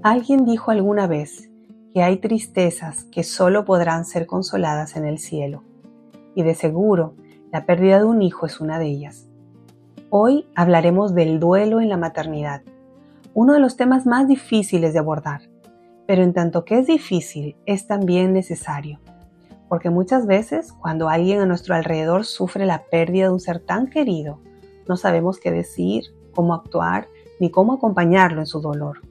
Alguien dijo alguna vez que hay tristezas que solo podrán ser consoladas en el cielo, y de seguro la pérdida de un hijo es una de ellas. Hoy hablaremos del duelo en la maternidad, uno de los temas más difíciles de abordar, pero en tanto que es difícil, es también necesario, porque muchas veces cuando alguien a nuestro alrededor sufre la pérdida de un ser tan querido, no sabemos qué decir, cómo actuar, ni cómo acompañarlo en su dolor.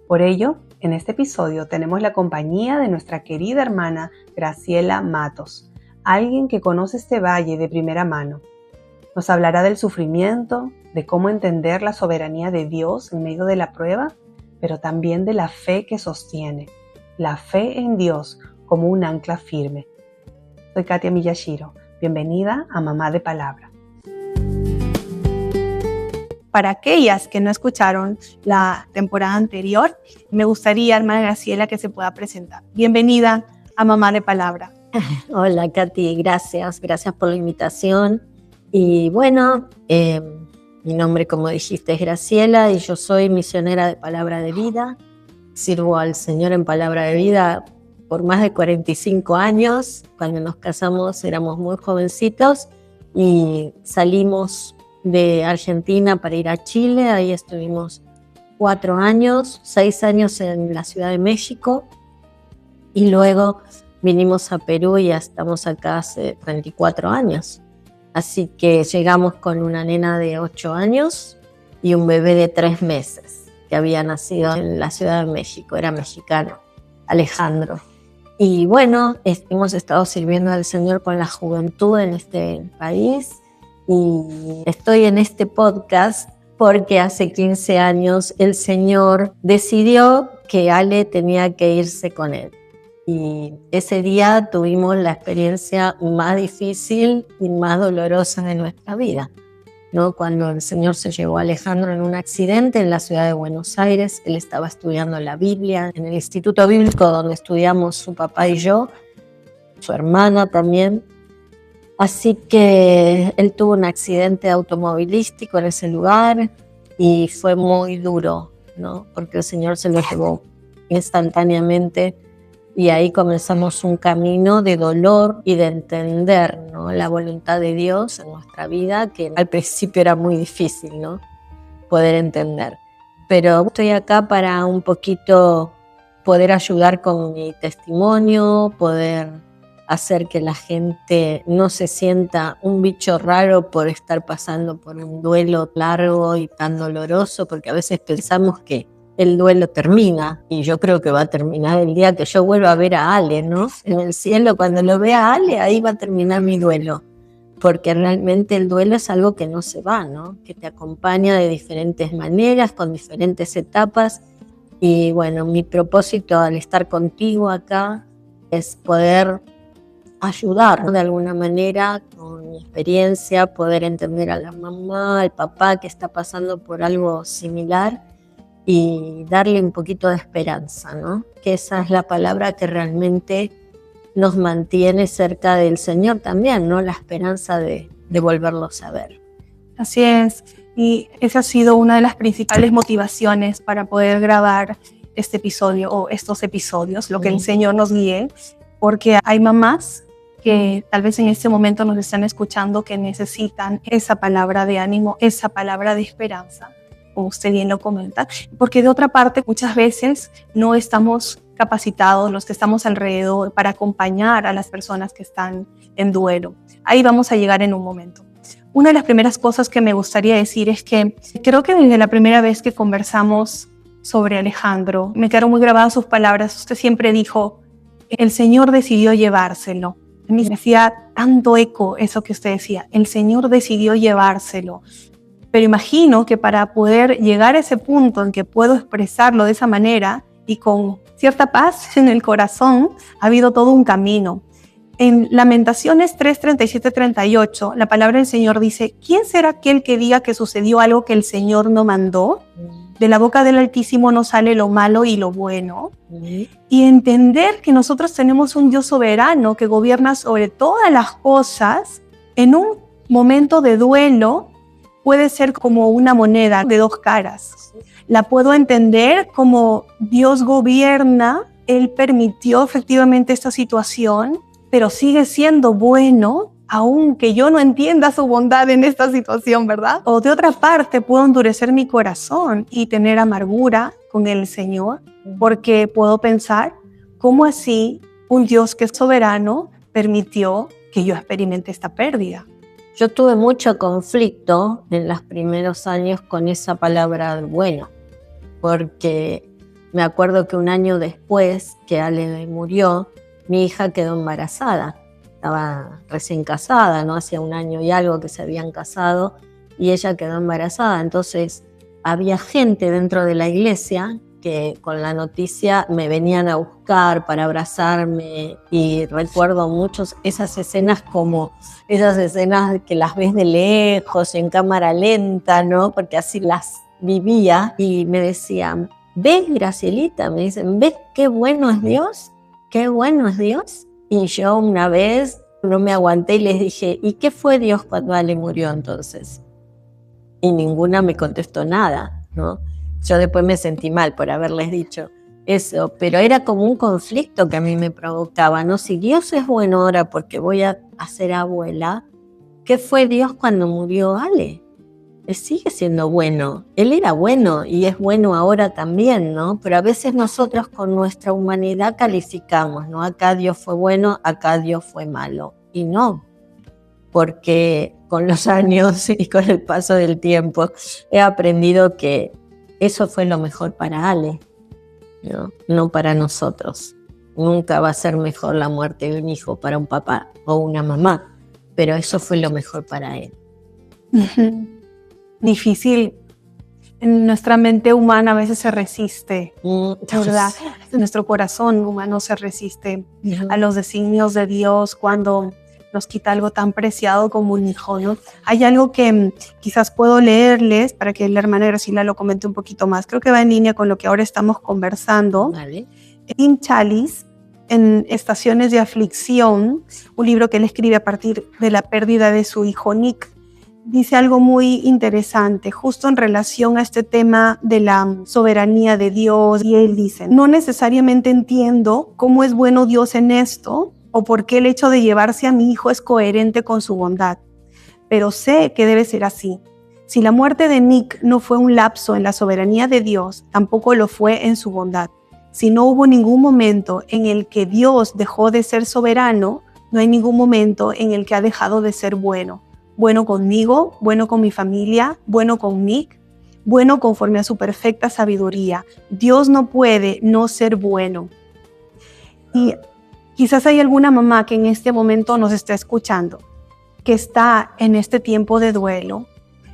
Por ello, en este episodio tenemos la compañía de nuestra querida hermana Graciela Matos, alguien que conoce este valle de primera mano. Nos hablará del sufrimiento, de cómo entender la soberanía de Dios en medio de la prueba, pero también de la fe que sostiene, la fe en Dios como un ancla firme. Soy Katia Miyashiro, bienvenida a Mamá de Palabra. Para aquellas que no escucharon la temporada anterior, me gustaría, hermana Graciela, que se pueda presentar. Bienvenida a Mamá de Palabra. Hola, Katy, gracias por la invitación. Y bueno, mi nombre, como dijiste, es Graciela y yo soy misionera de Palabra de Vida. Sirvo al Señor en Palabra de Vida por más de 45 años. Cuando nos casamos éramos muy jovencitos y salimos de Argentina para ir a Chile. Ahí estuvimos 4 años, 6 años en la Ciudad de México y luego vinimos a Perú y ya estamos acá hace 34 años. Así que llegamos con una nena de 8 años y un bebé de 3 meses que había nacido en la Ciudad de México, era mexicano, Alejandro. Y bueno, hemos estado sirviendo al Señor con la juventud en este país. Y estoy en este podcast porque hace 15 años el Señor decidió que Ale tenía que irse con él. Y ese día tuvimos la experiencia más difícil y más dolorosa de nuestra vida, ¿no? Cuando el Señor se llevó a Alejandro en un accidente en la ciudad de Buenos Aires. Él estaba estudiando la Biblia en el Instituto Bíblico donde estudiamos su papá y yo, su hermana también. Así que él tuvo un accidente automovilístico en ese lugar y fue muy duro, ¿no? Porque el Señor se lo llevó instantáneamente y ahí comenzamos un camino de dolor y de entender, ¿no?, la voluntad de Dios en nuestra vida, que al principio era muy difícil, ¿no?, poder entender. Pero estoy acá para un poquito poder ayudar con mi testimonio, poder hacer que la gente no se sienta un bicho raro por estar pasando por un duelo largo y tan doloroso, porque a veces pensamos que el duelo termina, y yo creo que va a terminar el día que yo vuelva a ver a Ale, ¿no? En el cielo, cuando lo vea a Ale, ahí va a terminar mi duelo, porque realmente el duelo es algo que no se va, ¿no?, que te acompaña de diferentes maneras, con diferentes etapas. Y bueno, mi propósito al estar contigo acá es poder ayudar, ¿no?, de alguna manera, con mi experiencia, poder entender a la mamá, al papá que está pasando por algo similar y darle un poquito de esperanza, ¿no? Que esa es la palabra que realmente nos mantiene cerca del Señor también, ¿no? La esperanza de volverlos a ver. Así es, y esa ha sido una de las principales motivaciones para poder grabar este episodio o estos episodios, lo que el Señor nos guíe, porque hay mamás que tal vez en este momento nos están escuchando que necesitan esa palabra de ánimo, esa palabra de esperanza, como usted bien lo comenta, porque de otra parte muchas veces no estamos capacitados, los que estamos alrededor, para acompañar a las personas que están en duelo. Ahí vamos a llegar en un momento. Una de las primeras cosas que me gustaría decir es que creo que desde la primera vez que conversamos sobre Alejandro, me quedaron muy grabadas sus palabras. Usted siempre dijo, el Señor decidió llevárselo. Me hacía tanto eco eso que usted decía, el Señor decidió llevárselo. Pero imagino que para poder llegar a ese punto en que puedo expresarlo de esa manera y con cierta paz en el corazón, ha habido todo un camino. En Lamentaciones 3:37-38, la palabra del Señor dice, ¿quién será aquel que diga que sucedió algo que el Señor no mandó? De la boca del Altísimo no sale lo malo y lo bueno. Y entender que nosotros tenemos un Dios soberano que gobierna sobre todas las cosas, en un momento de duelo puede ser como una moneda de dos caras. La puedo entender como Dios gobierna, Él permitió efectivamente esta situación, pero sigue siendo bueno, aunque yo no entienda su bondad en esta situación, ¿verdad? O de otra parte, puedo endurecer mi corazón y tener amargura con el Señor, porque puedo pensar, ¿cómo así un Dios que es soberano permitió que yo experimente esta pérdida? Yo tuve mucho conflicto en los primeros años con esa palabra bueno, porque me acuerdo que un año después que Ale murió, mi hija quedó embarazada. Estaba recién casada, ¿no? Hacía un año y algo que se habían casado y ella quedó embarazada. Entonces había gente dentro de la iglesia que con la noticia me venían a buscar para abrazarme, y recuerdo muchos esas escenas como esas escenas que las ves de lejos, en cámara lenta, ¿no? Porque así las vivía, y me decían, ¿ves, Gracielita? Me dicen, ¿ves qué bueno es Dios? ¿Qué bueno es Dios? Y yo una vez no me aguanté y les dije, ¿y qué fue Dios cuando Ale murió entonces? Y ninguna me contestó nada, ¿no? Yo después me sentí mal por haberles dicho eso, pero era como un conflicto que a mí me provocaba, ¿no? Si Dios es bueno ahora porque voy a ser abuela, ¿qué fue Dios cuando murió Ale? Él sigue siendo bueno, Él era bueno y es bueno ahora también, ¿no? Pero a veces nosotros con nuestra humanidad calificamos, ¿no? Acá Dios fue bueno, acá Dios fue malo, y no. Porque con los años y con el paso del tiempo he aprendido que eso fue lo mejor para Ale, ¿no? No para nosotros. Nunca va a ser mejor la muerte de un hijo para un papá o una mamá, pero eso fue lo mejor para él. Difícil. En nuestra mente humana a veces se resiste, ¿verdad? Nuestro corazón humano se resiste a los designios de Dios cuando nos quita algo tan preciado como un hijo, ¿no? Hay algo que quizás puedo leerles para que la hermana Graciela lo comente un poquito más. Creo que va en línea con lo que ahora estamos conversando. Vale. Tim Challies, en Estaciones de Aflicción, un libro que él escribe a partir de la pérdida de su hijo Nick, dice algo muy interesante, justo en relación a este tema de la soberanía de Dios. Y él dice, no necesariamente entiendo cómo es bueno Dios en esto, o por qué el hecho de llevarse a mi hijo es coherente con su bondad, pero sé que debe ser así. Si la muerte de Nick no fue un lapso en la soberanía de Dios, tampoco lo fue en su bondad. Si no hubo ningún momento en el que Dios dejó de ser soberano, no hay ningún momento en el que ha dejado de ser bueno. Bueno conmigo, bueno con mi familia, bueno con Nick, bueno conforme a su perfecta sabiduría. Dios no puede no ser bueno. Y quizás hay alguna mamá que en este momento nos está escuchando, que está en este tiempo de duelo.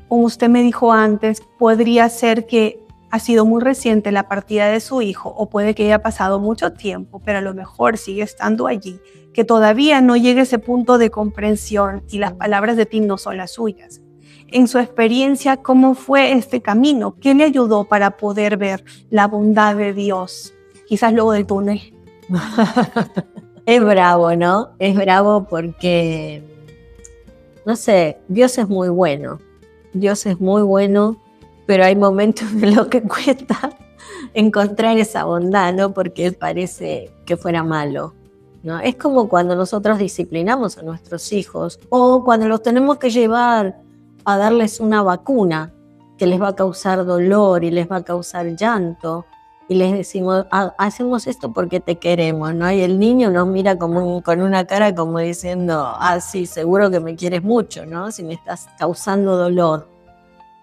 Como usted me dijo antes, podría ser que ha sido muy reciente la partida de su hijo, o puede que haya pasado mucho tiempo, pero a lo mejor sigue estando allí, que todavía no llegue a ese punto de comprensión y las palabras de Tim no son las suyas. En su experiencia, ¿cómo fue este camino? ¿Qué le ayudó para poder ver la bondad de Dios? Quizás luego del túnel. Es bravo, ¿no? Es bravo porque, no sé, Dios es muy bueno. Dios es muy bueno, pero hay momentos en los que cuesta encontrar esa bondad, ¿no? Porque parece que fuera malo, ¿no? Es como cuando nosotros disciplinamos a nuestros hijos, o cuando los tenemos que llevar a darles una vacuna que les va a causar dolor y les va a causar llanto, y les decimos, hacemos esto porque te queremos, ¿no? Y el niño nos mira como con una cara como diciendo, sí, seguro que me quieres mucho, ¿no? Si me estás causando dolor,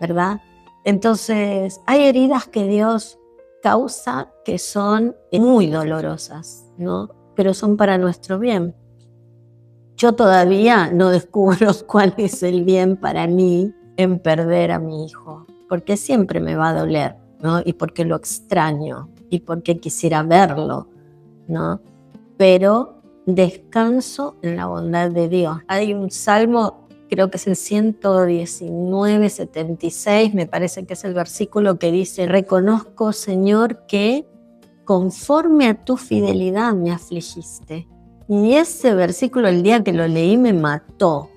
¿verdad? Entonces, hay heridas que Dios causa que son muy dolorosas, ¿no? Pero son para nuestro bien. Yo todavía no descubro cuál es el bien para mí en perder a mi hijo, porque siempre me va a doler, ¿no? Y porque lo extraño, y porque quisiera verlo, ¿no? Pero descanso en la bondad de Dios. Hay un salmo, creo que es el 119, 76, me parece que es el versículo que dice, reconozco, Señor, que conforme a tu fidelidad me afligiste. Y ese versículo, el día que lo leí, me mató.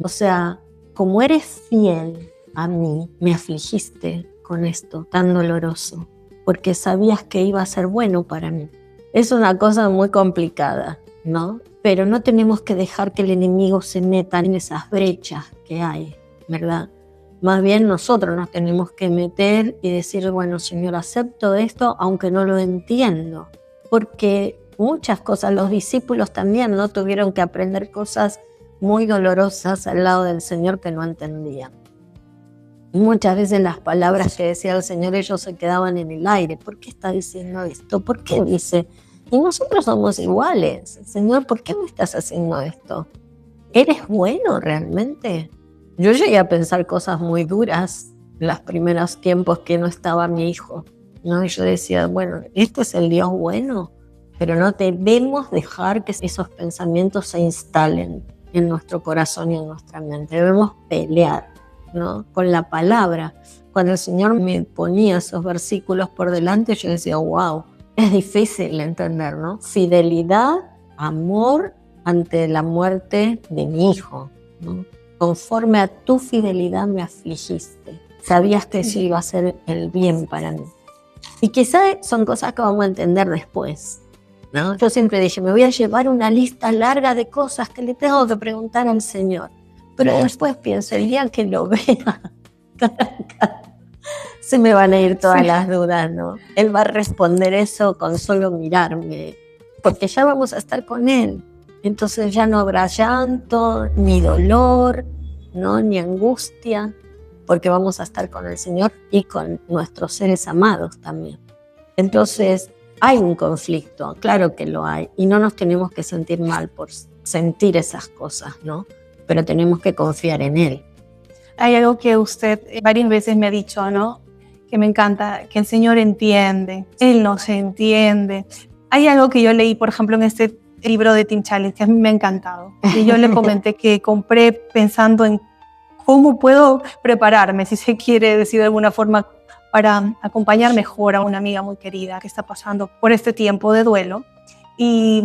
O sea, como eres fiel, a mí me afligiste con esto tan doloroso? Porque sabías que iba a ser bueno para mí. Es una cosa muy complicada, ¿no? Pero no tenemos que dejar que el enemigo se meta en esas brechas que hay, ¿verdad? Más bien nosotros nos tenemos que meter y decir, bueno, Señor, acepto esto, aunque no lo entiendo. Porque muchas cosas, los discípulos también, ¿no? Tuvieron que aprender cosas muy dolorosas al lado del Señor que no entendían. Muchas veces las palabras que decía el Señor, ellos se quedaban en el aire. ¿Por qué está diciendo esto? ¿Por qué dice? Y nosotros somos iguales. Señor, ¿por qué me estás haciendo esto? ¿Eres bueno realmente? Yo llegué a pensar cosas muy duras en los primeros tiempos que no estaba mi hijo, ¿no? Y yo decía, bueno, ¿este es el Dios bueno? Pero no debemos dejar que esos pensamientos se instalen en nuestro corazón y en nuestra mente. Debemos pelear, ¿no? Con la palabra. Cuando el Señor me ponía esos versículos por delante, yo decía, wow, es difícil entender, ¿no? Fidelidad, amor ante la muerte de mi hijo, ¿no? Conforme a tu fidelidad me afligiste. Sabías que eso iba a ser el bien para mí. Y quizás son cosas que vamos a entender después, ¿no? Yo siempre dije, me voy a llevar una lista larga de cosas que le tengo que preguntar al Señor. Pero después pienso, el día que lo vea, se me van a ir todas las dudas, ¿no? Él va a responder eso con solo mirarme, porque ya vamos a estar con Él. Entonces ya no habrá llanto, ni dolor, ¿no? Ni angustia, porque vamos a estar con el Señor y con nuestros seres amados también. Entonces hay un conflicto, claro que lo hay, y no nos tenemos que sentir mal por sentir esas cosas, ¿no? Pero tenemos que confiar en Él. Hay algo que usted varias veces me ha dicho, ¿no? Que me encanta, que el Señor entiende, Él nos entiende. Hay algo que yo leí, por ejemplo, en este libro de Tim Challies, que a mí me ha encantado. Y yo le comenté que compré pensando en cómo puedo prepararme, si se quiere decir de alguna forma, para acompañar mejor a una amiga muy querida que está pasando por este tiempo de duelo. Y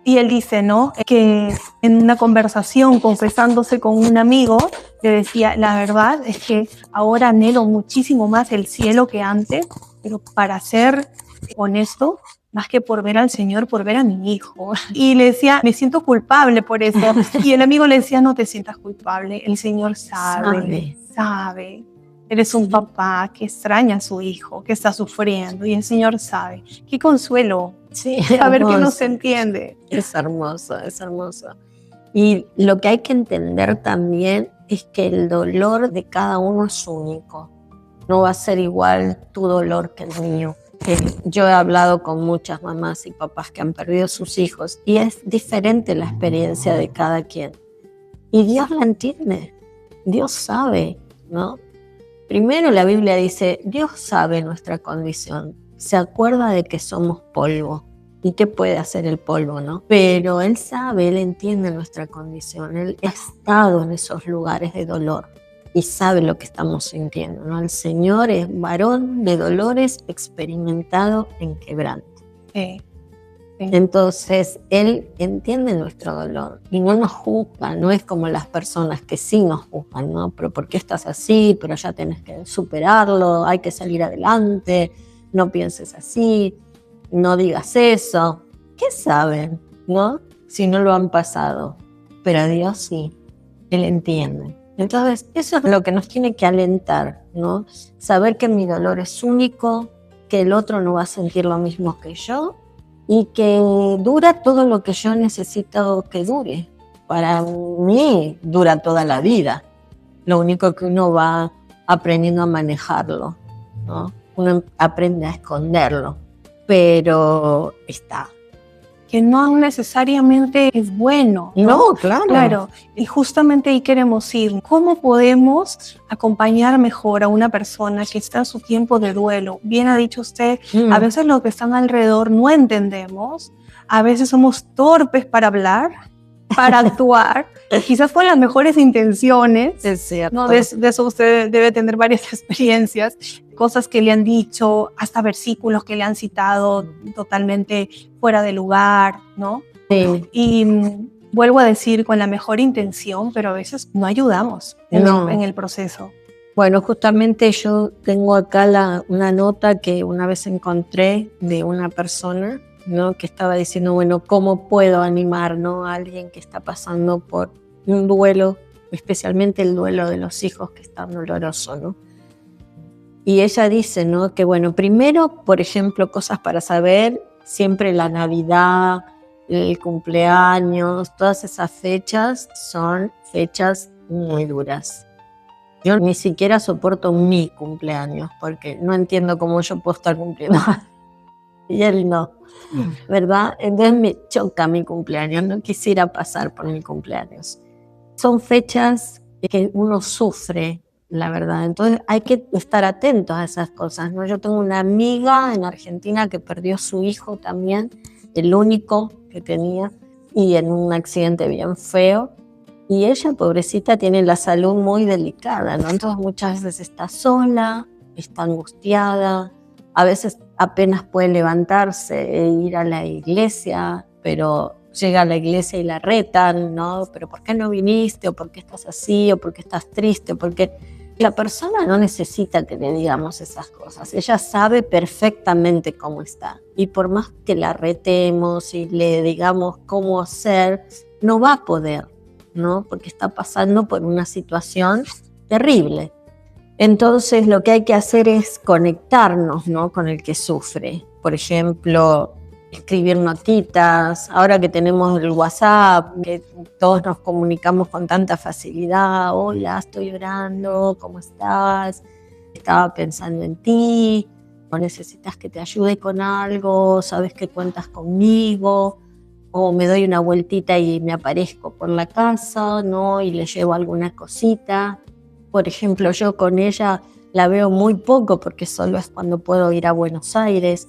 él dice, ¿no? Que en una conversación, confesándose con un amigo, le decía, la verdad es que ahora anhelo muchísimo más el cielo que antes, pero para ser honesto, más que por ver al Señor, por ver a mi hijo. Y le decía, me siento culpable por eso. Y el amigo le decía, no te sientas culpable, el Señor sabe. Eres un papá que extraña a su hijo, que está sufriendo, y el Señor sabe. Qué consuelo, sí, saber que nos entiende. Es hermoso, es hermoso. Y lo que hay que entender también es que el dolor de cada uno es único. No va a ser igual tu dolor que el mío. Yo he hablado con muchas mamás y papás que han perdido sus hijos y es diferente la experiencia de cada quien. Y Dios la entiende, Dios sabe, ¿no? Primero la Biblia dice, Dios sabe nuestra condición, se acuerda de que somos polvo. ¿Y qué puede hacer el polvo, no? Pero Él sabe, Él entiende nuestra condición, Él ha estado en esos lugares de dolor. Y sabe lo que estamos sintiendo, ¿no? El Señor es varón de dolores, experimentado en quebranto. Sí. Entonces, Él entiende nuestro dolor y no nos juzga, no es como las personas que sí nos juzgan, ¿no? Pero ¿por qué estás así? Pero ya tenés que superarlo, hay que salir adelante, no pienses así, no digas eso. ¿Qué saben, no? Si no lo han pasado. Pero a Dios sí, Él entiende. Entonces, eso es lo que nos tiene que alentar, ¿no? Saber que mi dolor es único, que el otro no va a sentir lo mismo que yo y que dura todo lo que yo necesito que dure. Para mí dura toda la vida. Lo único que uno va aprendiendo a manejarlo, ¿no? Uno aprende a esconderlo, pero está. Que no necesariamente es bueno, ¿no? No, claro. Claro, y justamente ahí queremos ir. ¿Cómo podemos acompañar mejor a una persona que está en su tiempo de duelo? Bien ha dicho usted, a veces los que están alrededor no entendemos, a veces somos torpes para hablar, para actuar, quizás con las mejores intenciones. Es cierto. ¿No? De eso usted debe tener varias experiencias, cosas que le han dicho, hasta versículos que le han citado totalmente fuera de lugar, ¿no? Sí. Y vuelvo a decir, con la mejor intención, pero a veces no ayudamos en el proceso. Bueno, justamente yo tengo acá una nota que una vez encontré de una persona, ¿no? Que estaba diciendo, bueno, ¿cómo puedo animar, ¿no? A alguien que está pasando por un duelo, especialmente el duelo de los hijos, que es tan doloroso, ¿no? Y ella dice, ¿no? Que bueno, primero, por ejemplo, cosas para saber, siempre la Navidad, el cumpleaños, todas esas fechas son fechas muy duras. Yo ni siquiera soporto mi cumpleaños, porque no entiendo cómo yo puedo estar cumpliendo y él no, ¿verdad? Entonces me choca mi cumpleaños, no quisiera pasar por mi cumpleaños. Son fechas que uno sufre, la verdad, entonces hay que estar atentos a esas cosas, ¿no? Yo tengo una amiga en Argentina que perdió su hijo también, el único que tenía, y en un accidente bien feo. Y ella, pobrecita, tiene la salud muy delicada, ¿no? Entonces muchas veces está sola, está angustiada, a veces apenas puede levantarse e ir a la iglesia, pero llega a la iglesia y la retan, ¿no? ¿Pero por qué no viniste? ¿O por qué estás así? ¿O por qué estás triste? Porque la persona no necesita que le digamos esas cosas. Ella sabe perfectamente cómo está. Y por más que la retemos y le digamos cómo hacer, no va a poder, ¿no? Porque está pasando por una situación terrible. Entonces lo que hay que hacer es conectarnos, ¿no? Con el que sufre. Por ejemplo, escribir notitas. Ahora que tenemos el WhatsApp, que todos nos comunicamos con tanta facilidad. Hola, estoy llorando, ¿cómo estás? Estaba pensando en ti. ¿O necesitas que te ayude con algo? ¿Sabes que cuentas conmigo? O me doy una vueltita y me aparezco por la casa, ¿no? Y le llevo alguna cosita. Por ejemplo, yo con ella la veo muy poco porque solo es cuando puedo ir a Buenos Aires,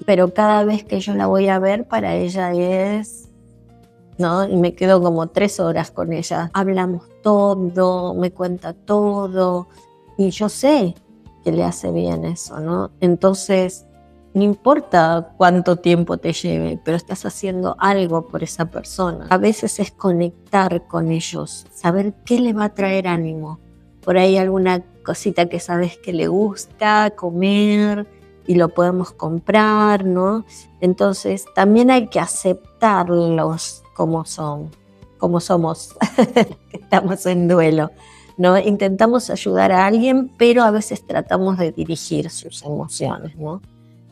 pero cada vez que yo la voy a ver para ella es, ¿no? Y me quedo como 3 horas con ella. Hablamos todo, me cuenta todo y yo sé que le hace bien eso, ¿no? Entonces, no importa cuánto tiempo te lleve, pero estás haciendo algo por esa persona. A veces es conectar con ellos, saber qué le va a traer ánimo. Por ahí alguna cosita que sabes que le gusta comer y lo podemos comprar, ¿no? Entonces también hay que aceptarlos como son, como somos, que estamos en duelo, ¿no? Intentamos ayudar a alguien, pero a veces tratamos de dirigir sus emociones, ¿no?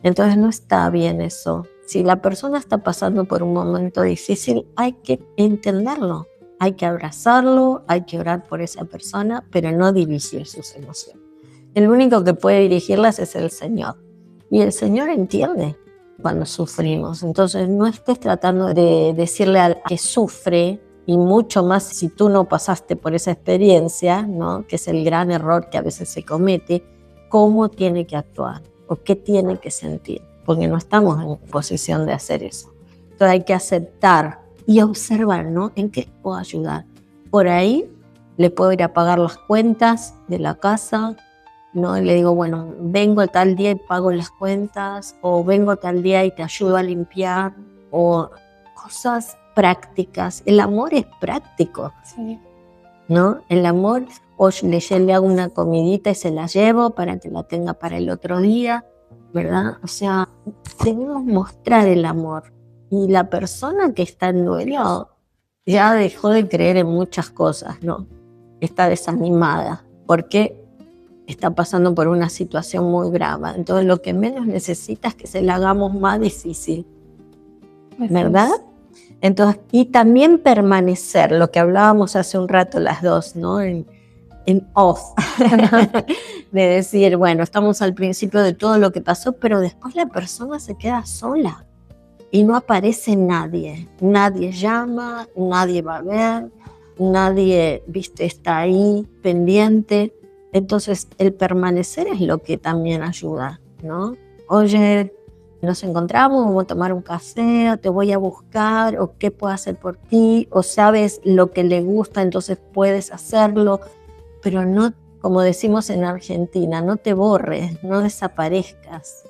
Entonces no está bien eso. Si la persona está pasando por un momento difícil, hay que entenderlo, hay que abrazarlo, hay que orar por esa persona, pero no dirigir sus emociones. El único que puede dirigirlas es el Señor. Y el Señor entiende cuando sufrimos. Entonces no estés tratando de decirle al que sufre, y mucho más si tú no pasaste por esa experiencia, ¿no? Que es el gran error que a veces se comete, cómo tiene que actuar o qué tiene que sentir, porque no estamos en posición de hacer eso. Entonces hay que aceptar y observar, ¿no? ¿En qué puedo ayudar? Por ahí le puedo ir a pagar las cuentas de la casa, ¿no? Y le digo, bueno, vengo tal día y pago las cuentas, o vengo tal día y te ayudo a limpiar, o cosas prácticas. El amor es práctico, Sí. ¿no? El amor, o le hago una comidita y se la llevo para que la tenga para el otro día, ¿verdad? O sea, debemos mostrar el amor. Y la persona que está en duelo ya dejó de creer en muchas cosas, ¿no? Está desanimada, porque está pasando por una situación muy grave. Entonces lo que menos necesita es que se la hagamos más difícil, ¿verdad? Entonces, y también permanecer, lo que hablábamos hace un rato las dos, ¿no? En off, de decir, bueno, estamos al principio de todo lo que pasó, pero después la persona se queda sola y no aparece nadie. Nadie llama, nadie va a ver, nadie, viste, está ahí pendiente. Entonces, el permanecer es lo que también ayuda, ¿no? Oye, nos encontramos, vamos a tomar un café, o te voy a buscar, o qué puedo hacer por ti, o sabes lo que le gusta, entonces puedes hacerlo, pero no, como decimos en Argentina, no te borres, no desaparezcas.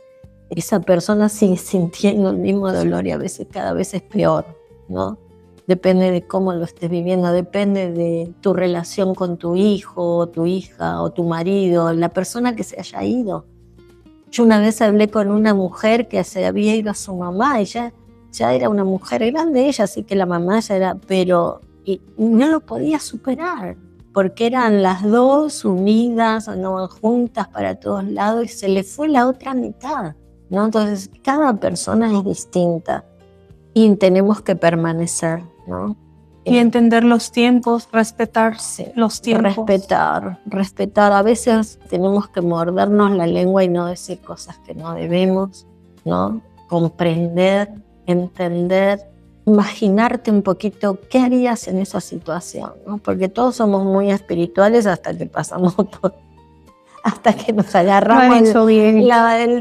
Esa persona sigue sintiendo el mismo dolor y a veces cada vez es peor, ¿no? depende de cómo lo estés viviendo, depende de tu relación con tu hijo, o tu hija, o tu marido, la persona que se haya ido. Yo una vez hablé con una mujer que se había ido a su mamá, y ya era una mujer grande, ella sí que la mamá ya era, pero y no lo podía superar, porque eran las dos unidas, andaban juntas para todos lados, y se le fue la otra mitad, ¿no? Entonces, cada persona es distinta y tenemos que permanecer, ¿no? Y entender los tiempos, respetarse los tiempos. Respetar. A veces tenemos que mordernos la lengua y no decir cosas que no debemos, ¿no? Comprender, entender, imaginarte un poquito qué harías en esa situación, ¿no? Porque todos somos muy espirituales hasta que pasamos todo, hasta que nos agarramos el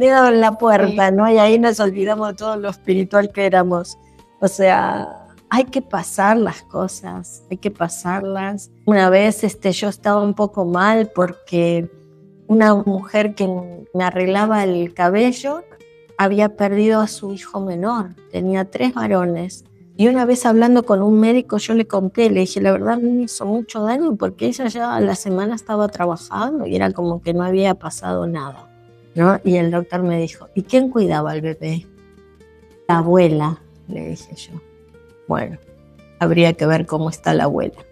dedo en la puerta, ¿no? Y ahí nos olvidamos de todo lo espiritual que éramos. O sea, hay que pasar las cosas, hay que pasarlas. Una vez yo estaba un poco mal porque una mujer que me arreglaba el cabello había perdido a su hijo menor, tenía 3 varones. Y una vez hablando con un médico yo le conté, le dije, la verdad me hizo mucho daño porque ella ya a la semana estaba trabajando y era como que no había pasado nada, ¿no? Y el doctor me dijo, ¿y quién cuidaba al bebé? La abuela, le dije yo. Bueno, habría que ver cómo está la abuela,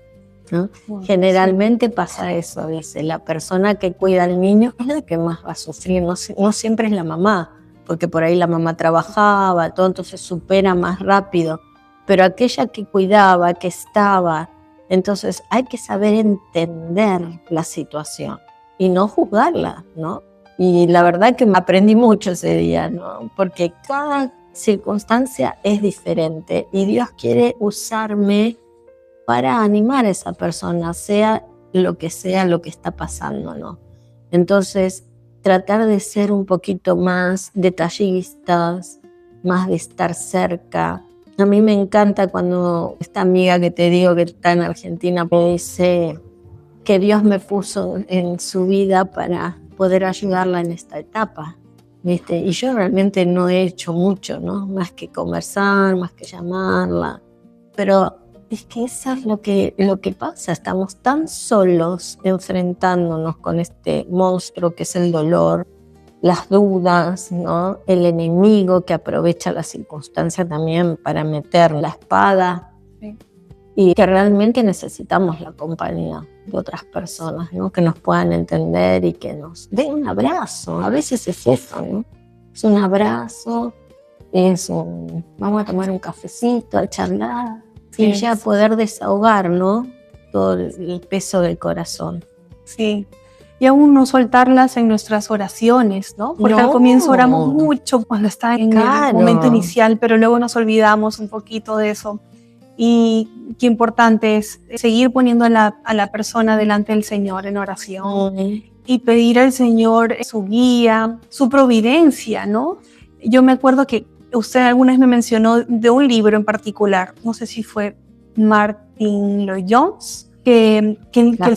¿no? Bueno, generalmente pasa eso, dice, la persona que cuida al niño es la que más va a sufrir, no siempre es la mamá, porque por ahí la mamá trabajaba, todo, entonces supera más rápido, pero aquella que cuidaba, que estaba, entonces hay que saber entender la situación y no juzgarla, ¿no? Y la verdad que me aprendí mucho ese día, ¿no? Porque cada circunstancia es diferente y Dios quiere usarme para animar a esa persona, sea lo que está pasando, ¿no? Entonces, tratar de ser un poquito más detallistas, más de estar cerca. A mí me encanta cuando esta amiga que te digo que está en Argentina me dice que Dios me puso en su vida para poder ayudarla en esta etapa, ¿viste? Y yo realmente no he hecho mucho, ¿no? Más que conversar, más que llamarla. Pero es que eso es lo que pasa. Estamos tan solos enfrentándonos con este monstruo que es el dolor, las dudas, ¿no? El enemigo que aprovecha la circunstancia también para meter la espada. Sí. Y que realmente necesitamos la compañía de otras personas, ¿no? Que nos puedan entender y que nos den un abrazo. A veces es eso, ¿no? Es un abrazo, vamos a tomar un cafecito, a charlar, sí, y ya poder desahogar, ¿no? Todo el peso del corazón. Sí. Y aún no soltarlas en nuestras oraciones, ¿no? Porque al comienzo oramos mucho cuando está en el momento inicial, pero luego nos olvidamos un poquito de eso. Y qué importante es seguir poniendo a la persona delante del Señor en oración y pedir al Señor su guía, su providencia, ¿no? Yo me acuerdo que usted alguna vez me mencionó de un libro en particular, no sé si fue Martin Lloyd-Jones, que el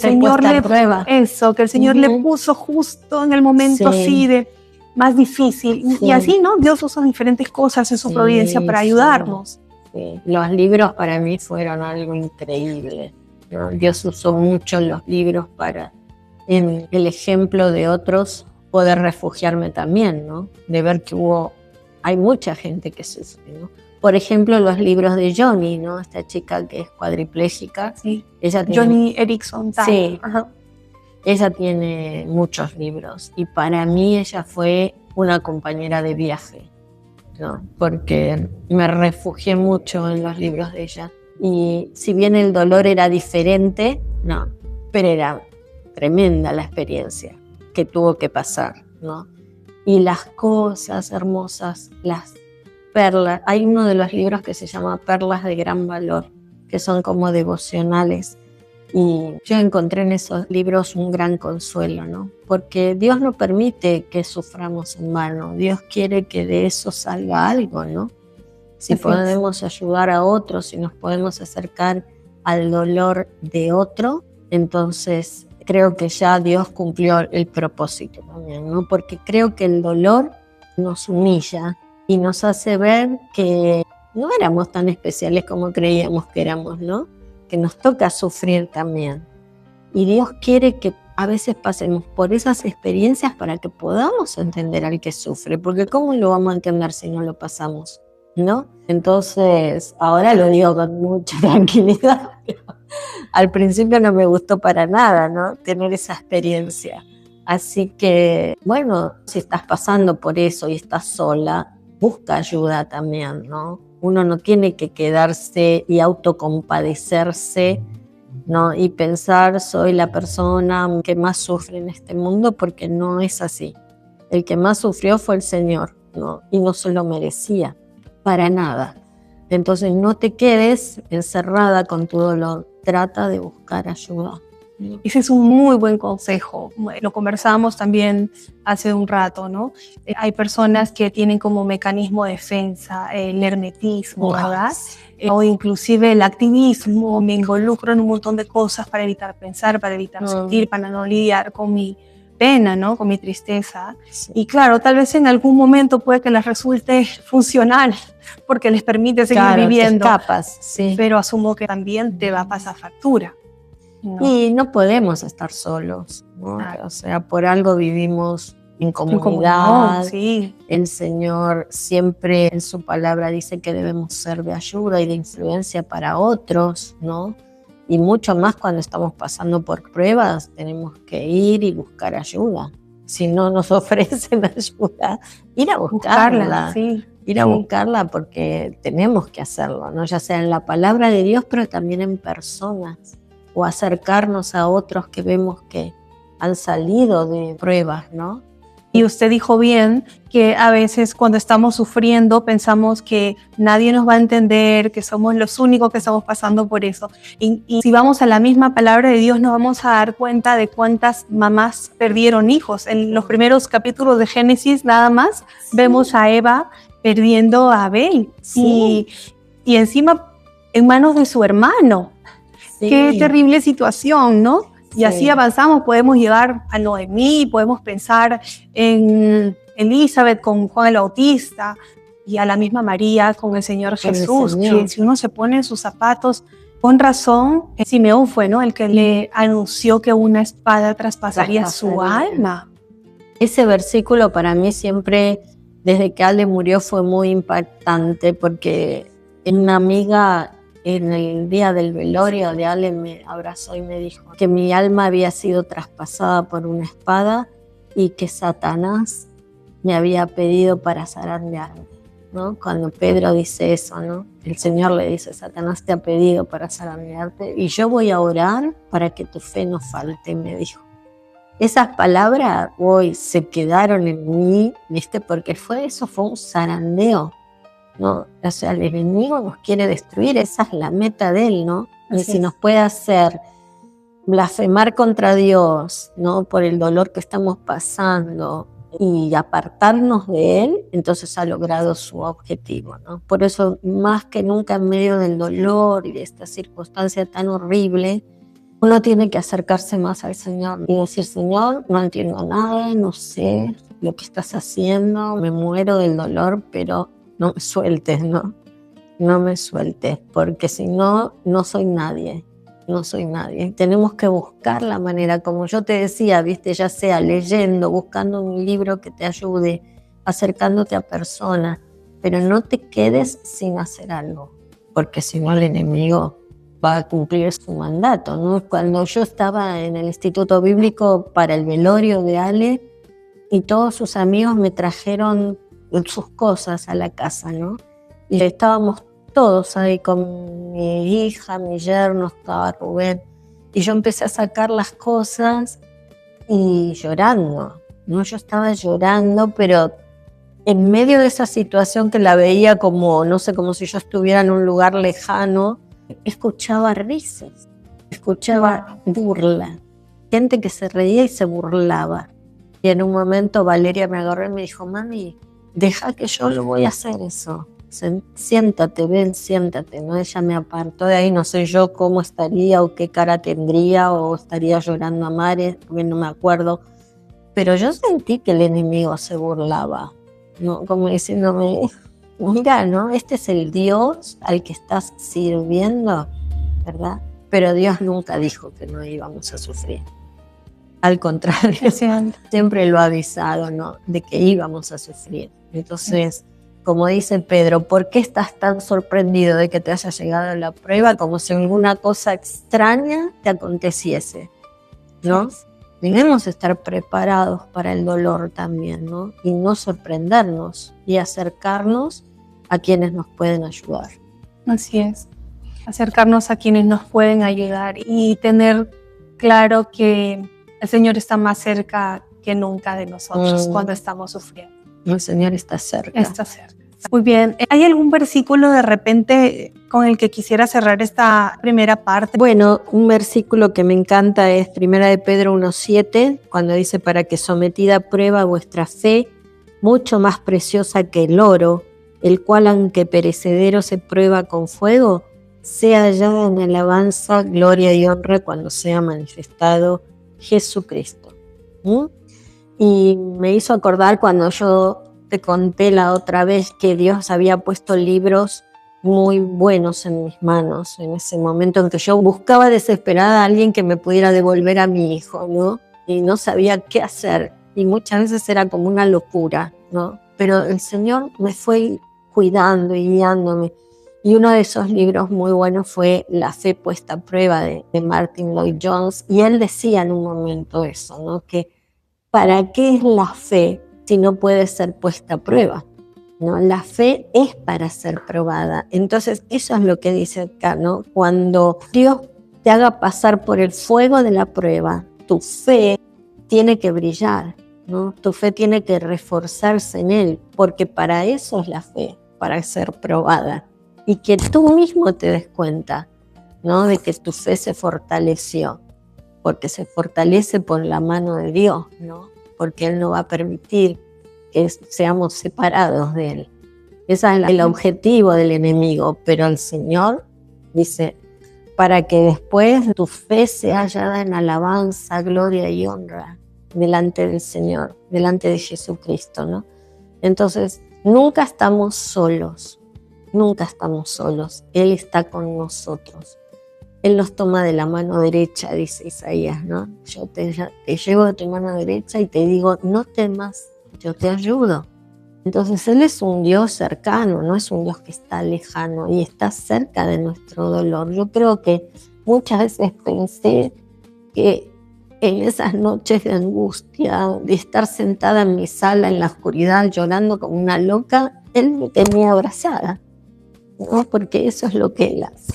Señor le puso justo en el momento así de más difícil. Sí. Y así, ¿no? Dios usa diferentes cosas en su providencia para ayudarnos. Sí. Los libros para mí fueron algo increíble, ¿no? Dios usó mucho los libros para, en el ejemplo de otros, poder refugiarme también, ¿no? De ver que hay mucha gente que sufre, ¿no? Por ejemplo, los libros de Joni, ¿no? Esta chica que es cuadripléjica. Sí. Joni Eareckson. Sí. Ajá. Ella tiene muchos libros y para mí ella fue una compañera de viaje, ¿no? Porque me refugié mucho en los libros de ella. Y si bien el dolor era diferente, no, pero era tremenda la experiencia que tuvo que pasar, ¿no? Y las cosas hermosas, las perlas. Hay uno de los libros que se llama Perlas de Gran Valor, que son como devocionales. Y yo encontré en esos libros un gran consuelo, ¿no? Porque Dios no permite que suframos en vano. Dios quiere que de eso salga algo, ¿no? Si podemos ayudar a otros, si nos podemos acercar al dolor de otro, entonces creo que ya Dios cumplió el propósito también, ¿no? Porque creo que el dolor nos humilla y nos hace ver que no éramos tan especiales como creíamos que éramos, ¿no? Que nos toca sufrir también. Y Dios quiere que a veces pasemos por esas experiencias para que podamos entender al que sufre, porque ¿cómo lo vamos a entender si no lo pasamos? ¿No? Entonces, ahora lo digo con mucha tranquilidad. Al principio no me gustó para nada, ¿no? Tener esa experiencia. Así que, bueno, si estás pasando por eso y estás sola, busca ayuda también, ¿no? Uno no tiene que quedarse y autocompadecerse, ¿no? Y pensar, soy la persona que más sufre en este mundo, porque no es así. El que más sufrió fue el Señor, ¿no? Y no se lo merecía, para nada. Entonces no te quedes encerrada con tu dolor, trata de buscar ayuda. Ese es un muy buen consejo. Lo conversábamos también hace un rato, ¿no? Hay personas que tienen como mecanismo de defensa el hermetismo, ¿verdad? O inclusive el activismo. Me involucro en un montón de cosas para evitar pensar, para evitar sentir, para no lidiar con mi pena, ¿no? Con mi tristeza. Sí. Y claro, tal vez en algún momento puede que les resulte funcional porque les permite seguir viviendo. Te escapas, sí. Pero asumo que también te va a pasar factura, ¿no? Y no podemos estar solos, ¿no? Claro. O sea, por algo vivimos en comunidad. Sí. El Señor siempre en su palabra dice que debemos ser de ayuda y de influencia para otros, ¿no? Y mucho más cuando estamos pasando por pruebas, tenemos que ir y buscar ayuda. Si no nos ofrecen ayuda, ir a buscarla. Sí. Ir a buscarla, porque tenemos que hacerlo, ¿no? Ya sea en la palabra de Dios, pero también en personas. O acercarnos a otros que vemos que han salido de pruebas, ¿no? Y usted dijo bien que a veces cuando estamos sufriendo pensamos que nadie nos va a entender, que somos los únicos que estamos pasando por eso. Y si vamos a la misma palabra de Dios nos vamos a dar cuenta de cuántas mamás perdieron hijos. En los primeros capítulos de Génesis nada más vemos a Eva perdiendo a Abel. Sí. Y encima en manos de su hermano. Sí. Qué terrible situación, ¿no? Y Sí. así avanzamos, podemos llegar a Noemí, podemos pensar en Elizabeth con Juan el Bautista y a la misma María con el Señor Jesús. Que si uno se pone en sus zapatos, con razón, Simeón fue, ¿no? El que le anunció que una espada traspasaría su alma. Ese versículo para mí siempre, desde que Ale murió, fue muy impactante, porque una amiga en el día del velorio de Ale me abrazó y me dijo que mi alma había sido traspasada por una espada y que Satanás me había pedido para zarandearme, ¿no? Cuando Pedro dice eso, ¿no? El Señor le dice, Satanás te ha pedido para zarandearte y yo voy a orar para que tu fe no falte, me dijo. Esas palabras hoy se quedaron en mí, ¿viste? Porque fue un zarandeo, ¿no? O sea, el enemigo nos quiere destruir, esa es la meta de él, ¿no? Y si nos puede hacer blasfemar contra Dios, ¿no? Por el dolor que estamos pasando y apartarnos de él, entonces ha logrado su objetivo, ¿no? Por eso, más que nunca en medio del dolor y de esta circunstancia tan horrible, uno tiene que acercarse más al Señor y decir, Señor, no entiendo nada, no sé lo que estás haciendo, me muero del dolor, pero no me sueltes, ¿no? No me sueltes, porque si no, no soy nadie. No soy nadie. Tenemos que buscar la manera, como yo te decía, ¿viste? Ya sea leyendo, buscando un libro que te ayude, acercándote a personas, pero no te quedes sin hacer algo, porque si no el enemigo va a cumplir su mandato, ¿no? Cuando yo estaba en el Instituto Bíblico para el velorio de Ale y todos sus amigos me trajeron sus cosas a la casa, ¿no? Y estábamos todos ahí con mi hija, mi yerno, estaba Rubén, y yo empecé a sacar las cosas y llorando, ¿no? Yo estaba llorando, pero en medio de esa situación que la veía como, no sé, como si yo estuviera en un lugar lejano, escuchaba risas, escuchaba burla, gente que se reía y se burlaba. Y en un momento Valeria me agarró y me dijo, mami, deja que yo lo voy a hacer eso. Siéntate, ven, siéntate, ¿no? Ella me apartó de ahí, no sé yo cómo estaría o qué cara tendría, o estaría llorando a mares, porque no me acuerdo. Pero yo sentí que el enemigo se burlaba, ¿no? Como diciéndome, mira, ¿no? Este es el Dios al que estás sirviendo, ¿verdad? Pero Dios nunca dijo que no íbamos a sufrir. Al contrario, siempre lo ha avisado, ¿no? De que íbamos a sufrir. Entonces, como dice Pedro, ¿por qué estás tan sorprendido de que te haya llegado la prueba? Como si alguna cosa extraña te aconteciese, ¿no? Debemos estar preparados para el dolor también, ¿no? Y no sorprendernos y acercarnos a quienes nos pueden ayudar. Así es, acercarnos a quienes nos pueden ayudar y tener claro que el Señor está más cerca que nunca de nosotros cuando estamos sufriendo. El Señor está cerca. Está cerca. Muy bien. ¿Hay algún versículo de repente con el que quisiera cerrar esta primera parte? Bueno, un versículo que me encanta es 1 de Pedro 1:7, cuando dice: para que sometida a prueba vuestra fe, mucho más preciosa que el oro, el cual aunque perecedero se prueba con fuego, sea hallada en alabanza, gloria y honra cuando sea manifestado Jesucristo. Y me hizo acordar cuando yo te conté la otra vez que Dios había puesto libros muy buenos en mis manos, en ese momento en que yo buscaba desesperada a alguien que me pudiera devolver a mi hijo, ¿no? Y no sabía qué hacer, y muchas veces era como una locura, ¿no? Pero el Señor me fue cuidando y guiándome. Y uno de esos libros muy buenos fue La fe puesta a prueba de Martin Lloyd-Jones, y él decía en un momento eso, ¿no? Que ¿para qué es la fe si no puede ser puesta a prueba? ¿No? La fe es para ser probada. Entonces eso es lo que dice acá, ¿no? Cuando Dios te haga pasar por el fuego de la prueba, tu fe tiene que brillar, ¿no? Tu fe tiene que reforzarse en Él, porque para eso es la fe, para ser probada. Y que tú mismo te des cuenta, ¿no? De que tu fe se fortaleció, porque se fortalece por la mano de Dios, ¿no? Porque Él no va a permitir que seamos separados de Él. Ese es el objetivo del enemigo, pero el Señor dice: para que después tu fe sea hallada en alabanza, gloria y honra delante del Señor, delante de Jesucristo, ¿no? Entonces, nunca estamos solos. Nunca estamos solos, Él está con nosotros. Él nos toma de la mano derecha, dice Isaías, ¿no? Yo te llevo de tu mano derecha y te digo: no temas, yo te ayudo. Entonces Él es un Dios cercano, no es un Dios que está lejano y está cerca de nuestro dolor. Yo creo que muchas veces pensé que en esas noches de angustia, de estar sentada en mi sala en la oscuridad llorando como una loca, Él me tenía abrazada, ¿no? Porque eso es lo que Él hace.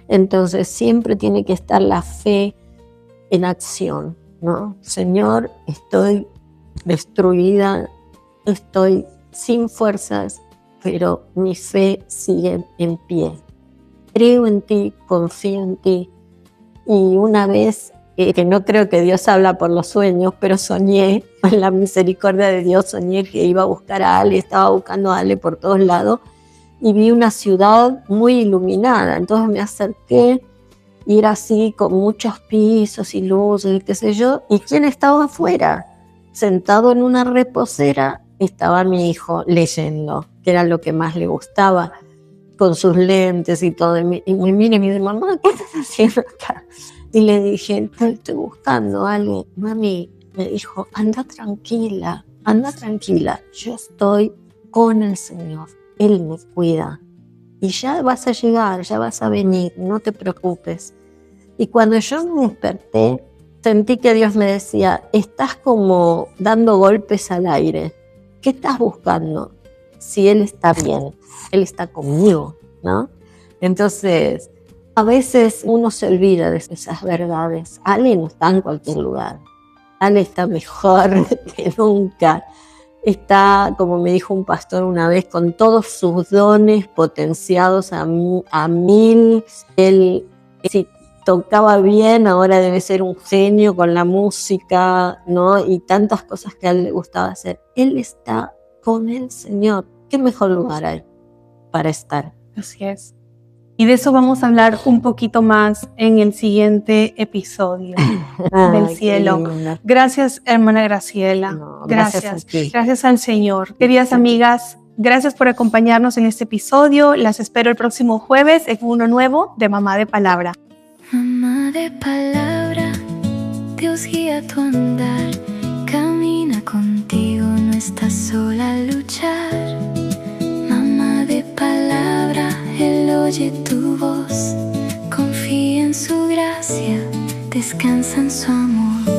Entonces siempre tiene que estar la fe en acción, ¿no? Señor, estoy destruida, estoy sin fuerzas, pero mi fe sigue en pie. Creo en ti, confío en ti. Y una vez, que no creo que Dios habla por los sueños, pero soñé, en la misericordia de Dios, soñé que iba a buscar a Ale, estaba buscando a Ale por todos lados, y vi una ciudad muy iluminada. Entonces me acerqué y era así con muchos pisos y luces, qué sé yo. ¿Y quién estaba afuera? Sentado en una reposera estaba mi hijo leyendo, que era lo que más le gustaba, con sus lentes y todo. Y me mira y me dice: mamá, ¿qué estás haciendo acá? Y le dije: estoy buscando algo. Mami me dijo: anda tranquila, yo estoy con el Señor. Él me cuida y ya vas a llegar, ya vas a venir, no te preocupes. Y cuando yo me desperté, sentí que Dios me decía: estás como dando golpes al aire. ¿Qué estás buscando? Si Él está bien, Él está conmigo, ¿no? Entonces, a veces uno se olvida de esas verdades. Ale no está en cualquier lugar. Ale está mejor que nunca. Está, como me dijo un pastor una vez, con todos sus dones potenciados a 1000. Él, si tocaba bien, ahora debe ser un genio con la música, ¿no? Y tantas cosas que a él le gustaba hacer. Él está con el Señor. ¿Qué mejor lugar hay para estar? Así es. Y de eso vamos a hablar un poquito más en el siguiente episodio del cielo. Gracias, hermana Graciela. No, gracias al Señor. Queridas amigas, Gracias por acompañarnos en este episodio. Las espero el próximo jueves en uno nuevo de Mamá de Palabra. Mamá de palabra, Dios guía tu andar, camina contigo, no estás sola a luchar. Mamá de palabra, Él oye tu voz, confía en su gracia, descansa en su amor.